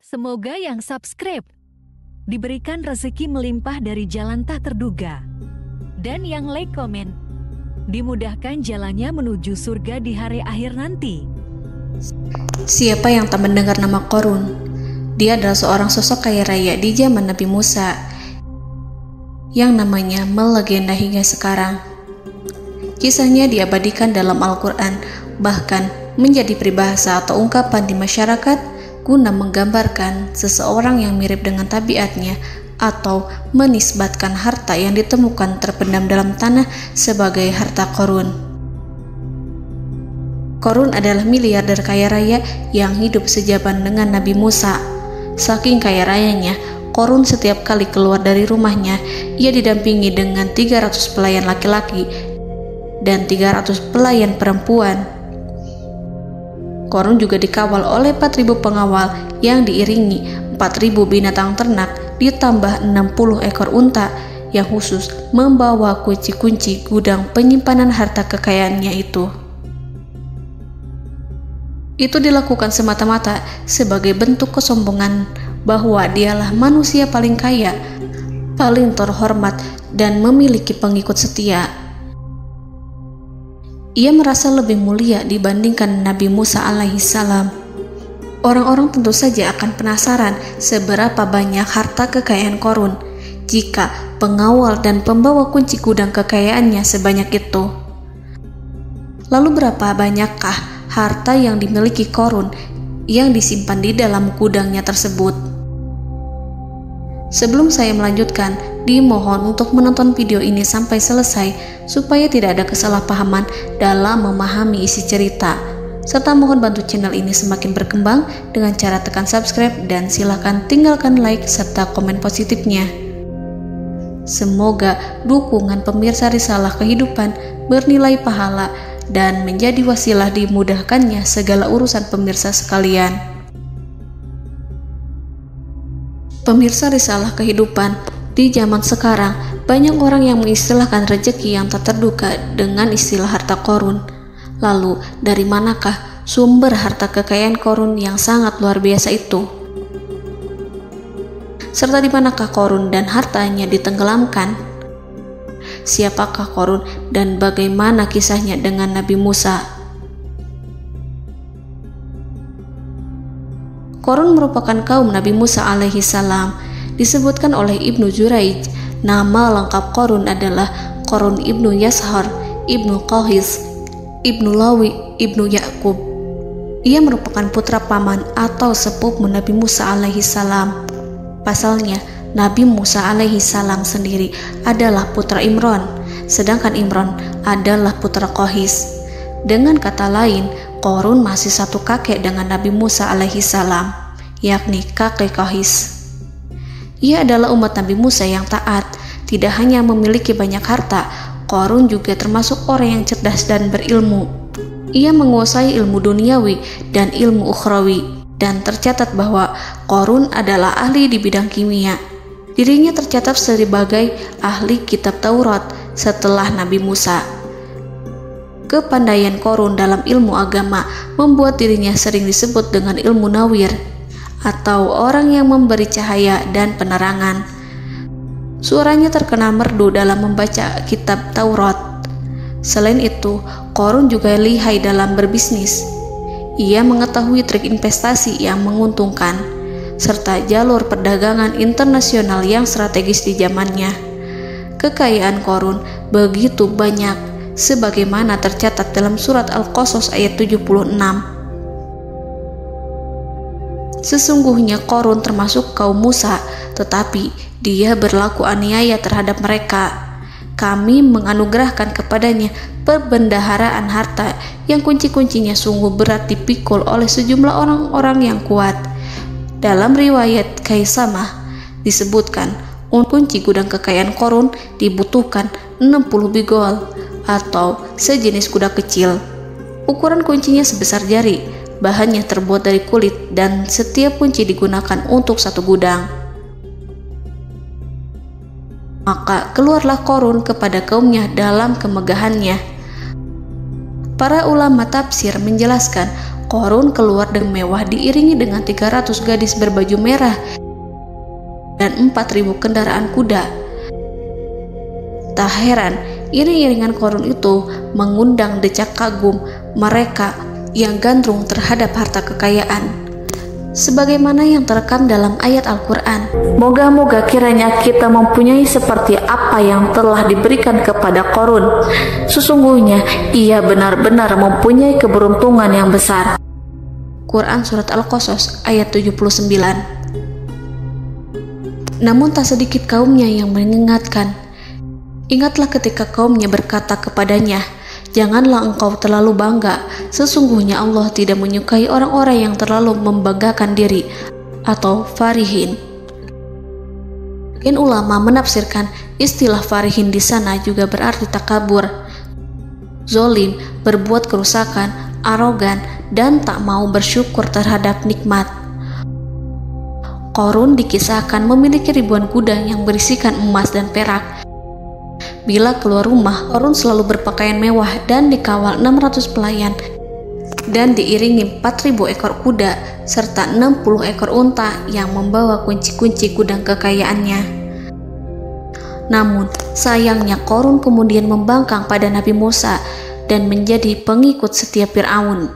Semoga yang subscribe diberikan rezeki melimpah dari jalan tak terduga. Dan yang like komen, dimudahkan jalannya menuju surga di hari akhir nanti. Siapa yang tak mendengar nama Qorun? Dia adalah seorang sosok kaya raya di zaman Nabi Musa yang namanya melegenda hingga sekarang. Kisahnya diabadikan dalam Al-Quran, bahkan menjadi peribahasa atau ungkapan di masyarakat guna menggambarkan seseorang yang mirip dengan tabiatnya atau menisbatkan harta yang ditemukan terpendam dalam tanah sebagai harta Qorun. Qorun adalah miliarder kaya raya yang hidup sejaman dengan Nabi Musa. Saking kaya rayanya, Qorun setiap kali keluar dari rumahnya, ia didampingi dengan 300 pelayan laki-laki dan 300 pelayan perempuan. Qorun juga dikawal oleh 4.000 pengawal yang diiringi 4.000 binatang ternak ditambah 60 ekor unta yang khusus membawa kunci-kunci gudang penyimpanan harta kekayaannya itu. Itu dilakukan semata-mata sebagai bentuk kesombongan bahwa dialah manusia paling kaya, paling terhormat, dan memiliki pengikut setia. Ia merasa lebih mulia dibandingkan Nabi Musa alaihissalam. Orang-orang tentu saja akan penasaran seberapa banyak harta kekayaan Qorun jika pengawal dan pembawa kunci gudang kekayaannya sebanyak itu. Lalu berapa banyakkah harta yang dimiliki Qorun yang disimpan di dalam gudangnya tersebut? Sebelum saya melanjutkan, dimohon untuk menonton video ini sampai selesai supaya tidak ada kesalahpahaman dalam memahami isi cerita, serta mohon bantu channel ini semakin berkembang dengan cara tekan subscribe dan silakan tinggalkan like serta komen positifnya. Semoga dukungan pemirsa Risalah Kehidupan bernilai pahala dan menjadi wasilah dimudahkannya segala urusan pemirsa sekalian. Pemirsa Risalah Kehidupan, di zaman sekarang banyak orang yang mengistilahkan rezeki yang tak terduga dengan istilah harta Qorun. Lalu dari manakah sumber harta kekayaan Qorun yang sangat luar biasa itu? Serta di manakah Qorun dan hartanya ditenggelamkan? Siapakah Qorun dan bagaimana kisahnya dengan Nabi Musa? Qorun merupakan kaum Nabi Musa alaihissalam. Disebutkan oleh Ibnu Jurayj, nama lengkap Qorun adalah Qorun ibnu Yashar, ibnu Qahis, ibnu Lawi, ibnu Yakub. Ia merupakan putra paman atau sepupu Nabi Musa alaihissalam. Pasalnya, Nabi Musa alaihissalam sendiri adalah putra Imran, sedangkan Imran adalah putra Qahis. Dengan kata lain, Qorun masih satu kakek dengan Nabi Musa alaihissalam, yakni kakek Qahis. Ia adalah umat Nabi Musa yang taat. Tidak hanya memiliki banyak harta, Qorun juga termasuk orang yang cerdas dan berilmu. Ia menguasai ilmu duniawi dan ilmu ukhrawi, dan tercatat bahwa Qorun adalah ahli di bidang kimia. Dirinya tercatat sebagai ahli kitab Taurat setelah Nabi Musa. Kepandaian Qorun dalam ilmu agama membuat dirinya sering disebut dengan ilmu nawir, atau orang yang memberi cahaya dan penerangan. Suaranya terkenal merdu dalam membaca kitab Taurat. Selain itu, Qorun juga lihai dalam berbisnis. Ia mengetahui trik investasi yang menguntungkan, serta jalur perdagangan internasional yang strategis di zamannya. Kekayaan Qorun begitu banyak, sebagaimana tercatat dalam surat Al-Qasas ayat 76. Sesungguhnya Qorun termasuk kaum Musa, tetapi dia berlaku aniaya terhadap mereka. Kami menganugerahkan kepadanya perbendaharaan harta yang kunci-kuncinya sungguh berat dipikul oleh sejumlah orang-orang yang kuat. Dalam riwayat Kaisamah disebutkan, kunci gudang kekayaan Qorun dibutuhkan 60 bigol atau sejenis kuda kecil. Ukuran kuncinya sebesar jari, bahannya terbuat dari kulit, dan setiap kunci digunakan untuk satu gudang. Maka keluarlah Qorun kepada kaumnya dalam kemegahannya. Para ulama tafsir menjelaskan Qarun keluar dengan mewah diiringi dengan 300 gadis berbaju merah dan 4.000 kendaraan kuda. Tak heran, iring-iringan Qarun itu mengundang decak kagum mereka yang gandrung terhadap harta kekayaan. Sebagaimana yang terekam dalam ayat Al-Quran, moga-moga kiranya kita mempunyai seperti apa yang telah diberikan kepada Qarun. Sesungguhnya ia benar-benar mempunyai keberuntungan yang besar. Quran Surat Al-Qasas ayat 79. Namun tak sedikit kaumnya yang mengingatkan. Ingatlah ketika kaumnya berkata kepadanya, janganlah engkau terlalu bangga, sesungguhnya Allah tidak menyukai orang-orang yang terlalu membanggakan diri atau farihin. Ulama menafsirkan istilah farihin di sana juga berarti takabur, zolim, berbuat kerusakan, arogan, dan tak mau bersyukur terhadap nikmat. Qarun dikisahkan memiliki ribuan kuda yang berisikan emas dan perak. Bila keluar rumah, Qarun selalu berpakaian mewah dan dikawal 600 pelayan dan diiringi 4.000 ekor kuda serta 60 ekor unta yang membawa kunci-kunci gudang kekayaannya. Namun, sayangnya Qarun kemudian membangkang pada Nabi Musa dan menjadi pengikut setia Fir'aun.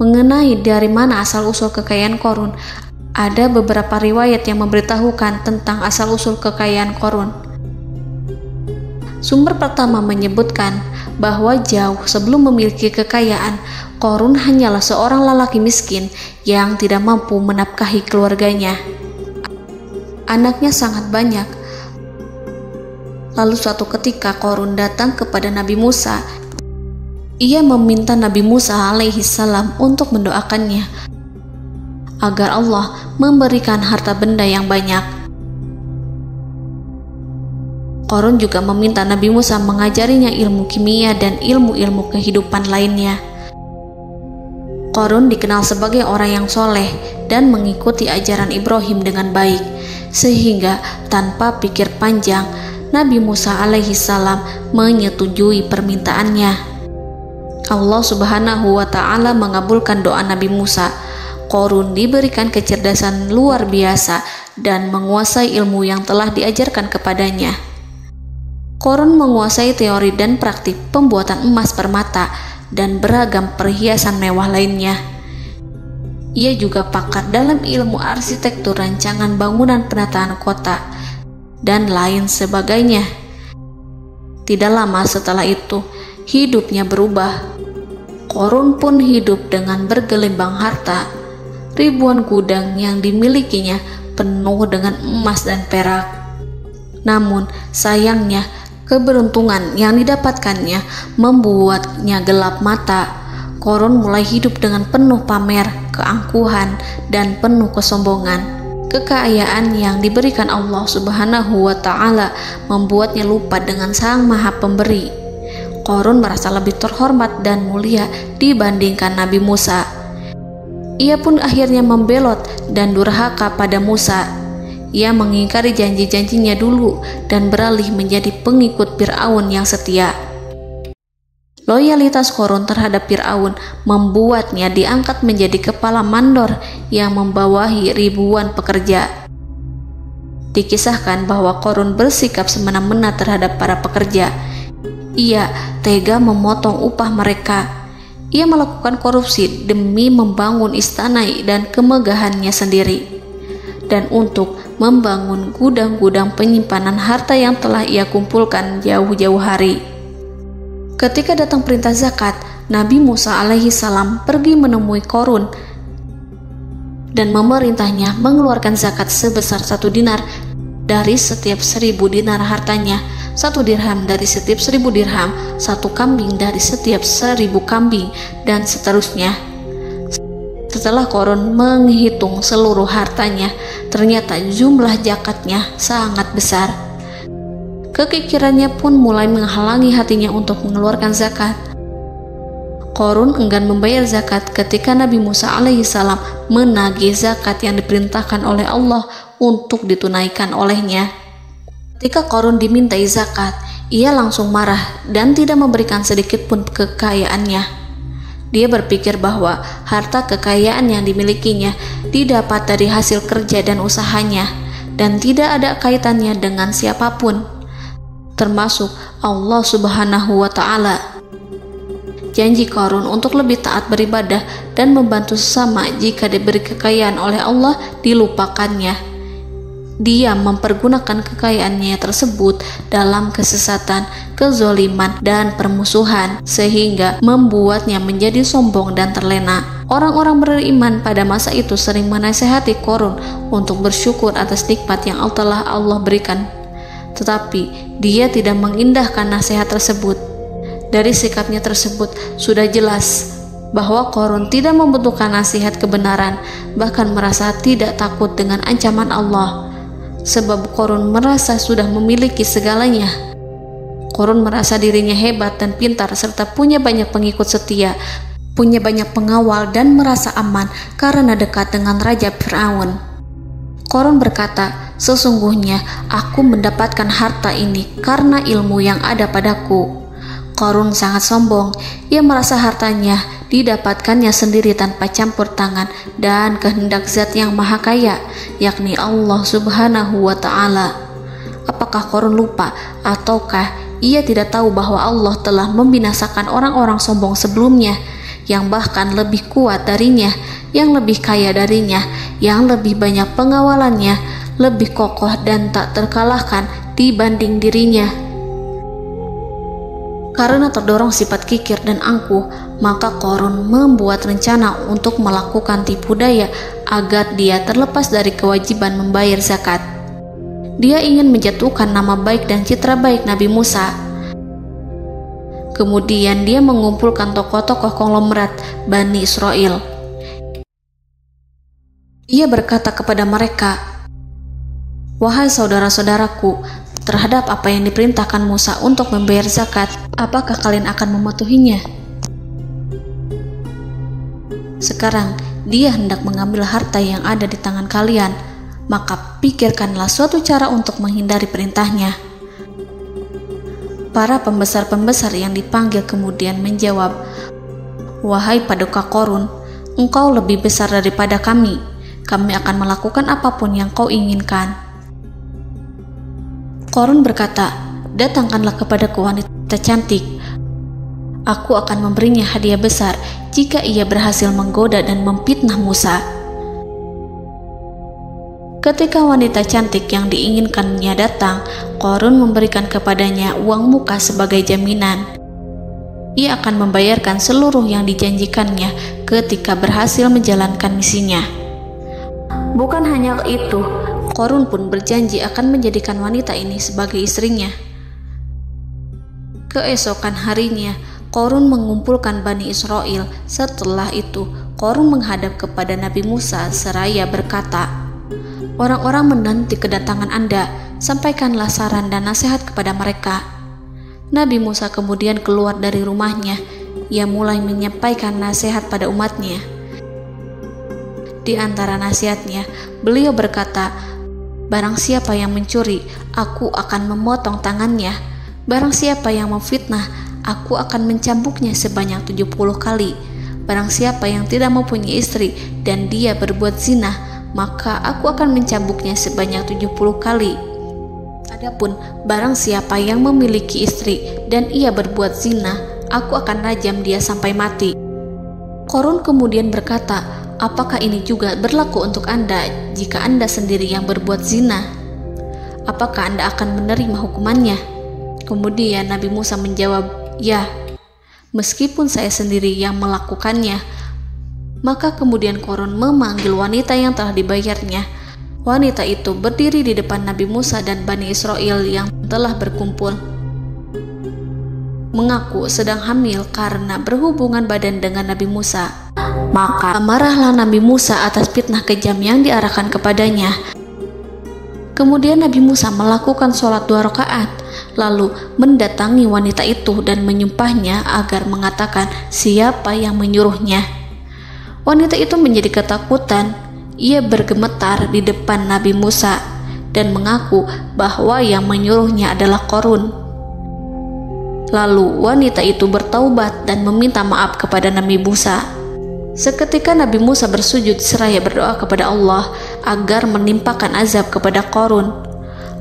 Mengenai dari mana asal-usul kekayaan Qarun, ada beberapa riwayat yang memberitahukan tentang asal-usul kekayaan Qarun. Sumber pertama menyebutkan bahwa jauh sebelum memiliki kekayaan, Qarun hanyalah seorang lelaki miskin yang tidak mampu menafkahi keluarganya. Anaknya sangat banyak. Lalu suatu ketika Qarun datang kepada Nabi Musa. Ia meminta Nabi Musa alaihi salam untuk mendoakannya agar Allah memberikan harta benda yang banyak. Qarun juga meminta Nabi Musa mengajarinya ilmu kimia dan ilmu-ilmu kehidupan lainnya. Qarun dikenal sebagai orang yang soleh dan mengikuti ajaran Ibrahim dengan baik, sehingga tanpa pikir panjang, Nabi Musa alaihi salam menyetujui permintaannya. Allah Subhanahu wa ta'ala mengabulkan doa Nabi Musa. Qarun diberikan kecerdasan luar biasa dan menguasai ilmu yang telah diajarkan kepadanya. Qarun menguasai teori dan praktik pembuatan emas permata dan beragam perhiasan mewah lainnya. Ia juga pakar dalam ilmu arsitektur, rancangan bangunan, penataan kota, dan lain sebagainya. Tidak lama setelah itu, hidupnya berubah. Qarun pun hidup dengan bergelimbang harta. Ribuan gudang yang dimilikinya penuh dengan emas dan perak. Namun, sayangnya, keberuntungan yang didapatkannya membuatnya gelap mata. Qarun mulai hidup dengan penuh pamer, keangkuhan, dan penuh kesombongan. Kekayaan yang diberikan Allah Subhanahu wa ta'ala membuatnya lupa dengan Sang Maha Pemberi. Qarun merasa lebih terhormat dan mulia dibandingkan Nabi Musa. Ia pun akhirnya membelot dan durhaka pada Musa. Ia mengingkari janji-janjinya dulu dan beralih menjadi pengikut Fir'aun yang setia. Loyalitas Qarun terhadap Fir'aun membuatnya diangkat menjadi kepala mandor yang membawahi ribuan pekerja. Dikisahkan bahwa Qarun bersikap semena-mena terhadap para pekerja. Ia tega memotong upah mereka. Ia melakukan korupsi demi membangun istana dan kemegahannya sendiri, dan untuk membangun gudang-gudang penyimpanan harta yang telah ia kumpulkan jauh-jauh hari. Ketika datang perintah zakat, Nabi Musa alaihi salam pergi menemui Qarun dan memerintahnya mengeluarkan zakat sebesar 1 dinar dari setiap 1000 dinar hartanya, 1 dirham dari setiap 1000 dirham, 1 kambing dari setiap 1000 kambing, dan seterusnya. Setelah Qarun menghitung seluruh hartanya, ternyata jumlah zakatnya sangat besar. Kekikirannya pun mulai menghalangi hatinya untuk mengeluarkan zakat. Qarun enggan membayar zakat ketika Nabi Musa alaihissalam menagih zakat yang diperintahkan oleh Allah untuk ditunaikan olehnya. Ketika Qarun dimintai zakat, ia langsung marah dan tidak memberikan sedikit pun kekayaannya. Dia berpikir bahwa harta kekayaan yang dimilikinya didapat dari hasil kerja dan usahanya, dan tidak ada kaitannya dengan siapapun, termasuk Allah Subhanahu wa Ta'ala. Janji Qarun untuk lebih taat beribadah dan membantu sesama jika diberi kekayaan oleh Allah dilupakannya. Dia mempergunakan kekayaannya tersebut dalam kesesatan, kezoliman, dan permusuhan, sehingga membuatnya menjadi sombong dan terlena. Orang-orang beriman pada masa itu sering menasihati Qarun untuk bersyukur atas nikmat yang telah Allah berikan, tetapi dia tidak mengindahkan nasihat tersebut. Dari sikapnya tersebut sudah jelas bahwa Qarun tidak membutuhkan nasihat kebenaran, bahkan merasa tidak takut dengan ancaman Allah. Sebab Qarun merasa sudah memiliki segalanya. Qarun merasa dirinya hebat dan pintar serta punya banyak pengikut setia, punya banyak pengawal dan merasa aman karena dekat dengan Raja Fir'aun. Qarun berkata, "Sesungguhnya aku mendapatkan harta ini karena ilmu yang ada padaku." Qarun sangat sombong. Ia merasa hartanya didapatkannya sendiri tanpa campur tangan dan kehendak Zat yang Maha Kaya, yakni Allah Subhanahu wa Ta'ala. Apakah Qarun lupa ataukah ia tidak tahu bahwa Allah telah membinasakan orang-orang sombong sebelumnya yang bahkan lebih kuat darinya, yang lebih kaya darinya, yang lebih banyak pengawalannya, lebih kokoh dan tak terkalahkan dibanding dirinya? Karena terdorong sifat kikir dan angkuh, maka Qarun membuat rencana untuk melakukan tipu daya agar dia terlepas dari kewajiban membayar zakat. Dia ingin menjatuhkan nama baik dan citra baik Nabi Musa. Kemudian dia mengumpulkan tokoh-tokoh konglomerat Bani Israel. Ia berkata kepada mereka, "Wahai saudara-saudaraku, terhadap apa yang diperintahkan Musa untuk membayar zakat, apakah kalian akan mematuhinya? Sekarang dia hendak mengambil harta yang ada di tangan kalian, maka pikirkanlah suatu cara untuk menghindari perintahnya." Para pembesar-pembesar yang dipanggil kemudian menjawab, "Wahai paduka Qarun, engkau lebih besar daripada kami. Kami akan melakukan apapun yang kau inginkan." Qarun berkata, "Datangkanlah kepadaku wanita cantik. Aku akan memberinya hadiah besar jika ia berhasil menggoda dan memfitnah Musa." Ketika wanita cantik yang diinginkannya datang, Qarun memberikan kepadanya uang muka sebagai jaminan. Ia akan membayarkan seluruh yang dijanjikannya ketika berhasil menjalankan misinya. Bukan hanya itu, Qarun pun berjanji akan menjadikan wanita ini sebagai istrinya. Keesokan harinya, Qarun mengumpulkan Bani Israel. Setelah itu, Qarun menghadap kepada Nabi Musa seraya berkata, "Orang-orang menanti kedatangan Anda, sampaikanlah saran dan nasihat kepada mereka." Nabi Musa kemudian keluar dari rumahnya. Ia mulai menyampaikan nasihat pada umatnya. Di antara nasihatnya, beliau berkata, "Barang siapa yang mencuri, aku akan memotong tangannya. Barang siapa yang memfitnah, aku akan mencambuknya sebanyak 70 kali. Barang siapa yang tidak mempunyai istri dan dia berbuat zina, maka aku akan mencambuknya sebanyak 70 kali. Adapun barang siapa yang memiliki istri dan ia berbuat zina, aku akan rajam dia sampai mati." Qarun kemudian berkata, "Apakah ini juga berlaku untuk Anda jika Anda sendiri yang berbuat zina? Apakah Anda akan menerima hukumannya?" Kemudian Nabi Musa menjawab, "Ya, meskipun saya sendiri yang melakukannya." Maka kemudian Qarun memanggil wanita yang telah dibayarnya. Wanita itu berdiri di depan Nabi Musa dan Bani Israel yang telah berkumpul, mengaku sedang hamil karena berhubungan badan dengan Nabi Musa. Maka marahlah Nabi Musa atas fitnah kejam yang diarahkan kepadanya. Kemudian Nabi Musa melakukan sholat 2 rakaat, lalu mendatangi wanita itu dan menyumpahnya agar mengatakan siapa yang menyuruhnya. Wanita itu menjadi ketakutan. Ia bergemetar di depan Nabi Musa dan mengaku bahwa yang menyuruhnya adalah Qarun. Lalu wanita itu bertaubat dan meminta maaf kepada Nabi Musa. Seketika Nabi Musa bersujud seraya berdoa kepada Allah agar menimpakan azab kepada Qarun.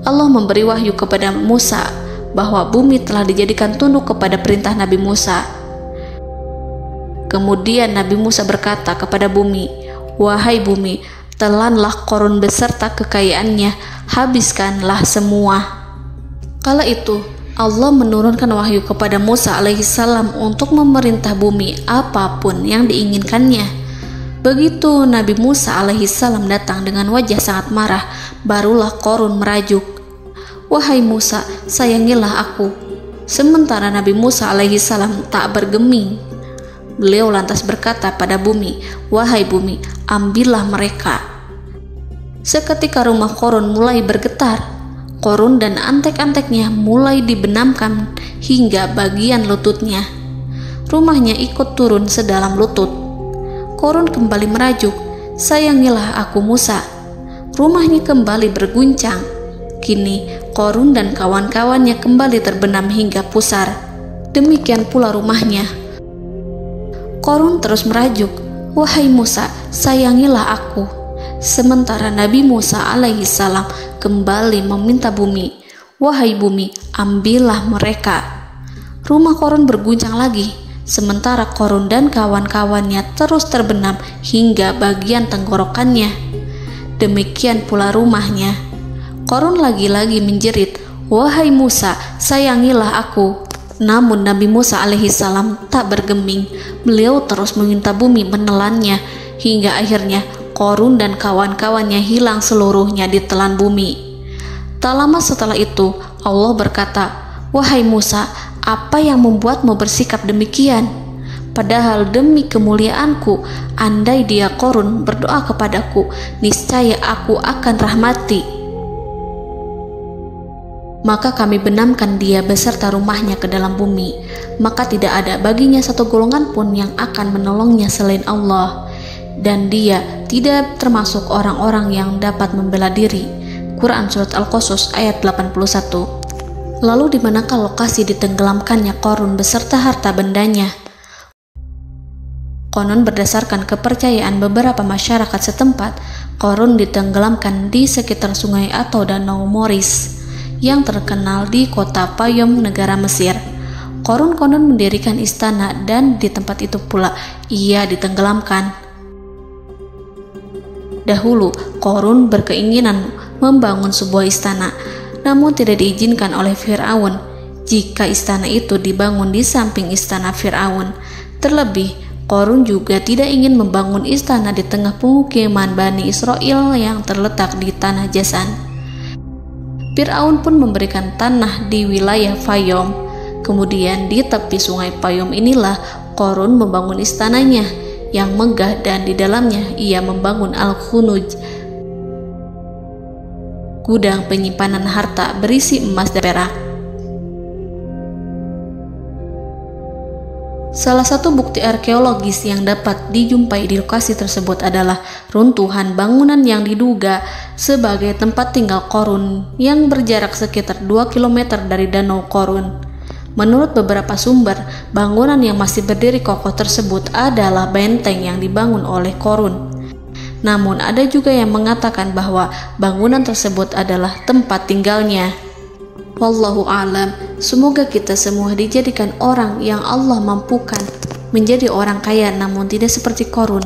Allah memberi wahyu kepada Musa bahwa bumi telah dijadikan tunduk kepada perintah Nabi Musa. Kemudian Nabi Musa berkata kepada bumi, "Wahai bumi, telanlah Qarun beserta kekayaannya, habiskanlah semua." Kala itu Allah menurunkan wahyu kepada Musa alaihissalam untuk memerintah bumi apapun yang diinginkannya. Begitu Nabi Musa alaihissalam datang dengan wajah sangat marah, barulah Qarun merajuk, "Wahai Musa, sayangilah aku." Sementara Nabi Musa alaihissalam tak bergeming. Beliau lantas berkata pada bumi, "Wahai bumi, ambillah mereka." Seketika rumah Qarun mulai bergetar. Qarun dan antek-anteknya mulai dibenamkan hingga bagian lututnya. Rumahnya ikut turun sedalam lutut. Qarun kembali merajuk, "Sayangilah aku Musa." Rumahnya kembali berguncang. Kini Qarun dan kawan-kawannya kembali terbenam hingga pusar. Demikian pula rumahnya. Qarun terus merajuk, "Wahai Musa, sayangilah aku." Sementara Nabi Musa alaihissalam kembali meminta bumi, "Wahai bumi, ambillah mereka." Rumah Qarun berguncang lagi, sementara Qarun dan kawan-kawannya terus terbenam hingga bagian tenggorokannya. Demikian pula rumahnya. Qarun lagi-lagi menjerit, "Wahai Musa, sayangilah aku." Namun Nabi Musa alaihissalam tak bergeming. Beliau terus meminta bumi menelannya hingga akhirnya Qarun dan kawan-kawannya hilang seluruhnya ditelan bumi. Tak lama setelah itu Allah berkata, "Wahai Musa, apa yang membuatmu bersikap demikian? Padahal demi kemuliaanku, andai dia Qarun berdoa kepadaku, niscaya aku akan rahmati. Maka kami benamkan dia beserta rumahnya ke dalam bumi, maka tidak ada baginya satu golongan pun yang akan menolongnya selain Allah, dan dia tidak termasuk orang-orang yang dapat membela diri." Quran Surat Al-Qasas ayat 81. Lalu di manakah lokasi ditenggelamkannya Qarun beserta harta bendanya? Konon berdasarkan kepercayaan beberapa masyarakat setempat, Qarun ditenggelamkan di sekitar sungai atau danau Moris yang terkenal di kota Payom, negara Mesir. Qarun konon mendirikan istana dan di tempat itu pula ia ditenggelamkan. Dahulu, Qarun berkeinginan membangun sebuah istana, namun tidak diizinkan oleh Fir'aun jika istana itu dibangun di samping istana Fir'aun. Terlebih, Qarun juga tidak ingin membangun istana di tengah pemukiman Bani Israel yang terletak di tanah Jasan. Fir'aun pun memberikan tanah di wilayah Fayom. Kemudian di tepi sungai Payom inilah Qarun membangun istananya yang megah, dan di dalamnya ia membangun Al-Khunuj, gudang penyimpanan harta berisi emas dan perak. Salah satu bukti arkeologis yang dapat dijumpai di lokasi tersebut adalah runtuhan bangunan yang diduga sebagai tempat tinggal Qarun yang berjarak sekitar 2 km dari Danau Qarun. Menurut beberapa sumber, bangunan yang masih berdiri kokoh tersebut adalah benteng yang dibangun oleh Qarun. Namun ada juga yang mengatakan bahwa bangunan tersebut adalah tempat tinggalnya. Wallahu a'lam. Semoga kita semua dijadikan orang yang Allah mampukan menjadi orang kaya namun tidak seperti Qarun,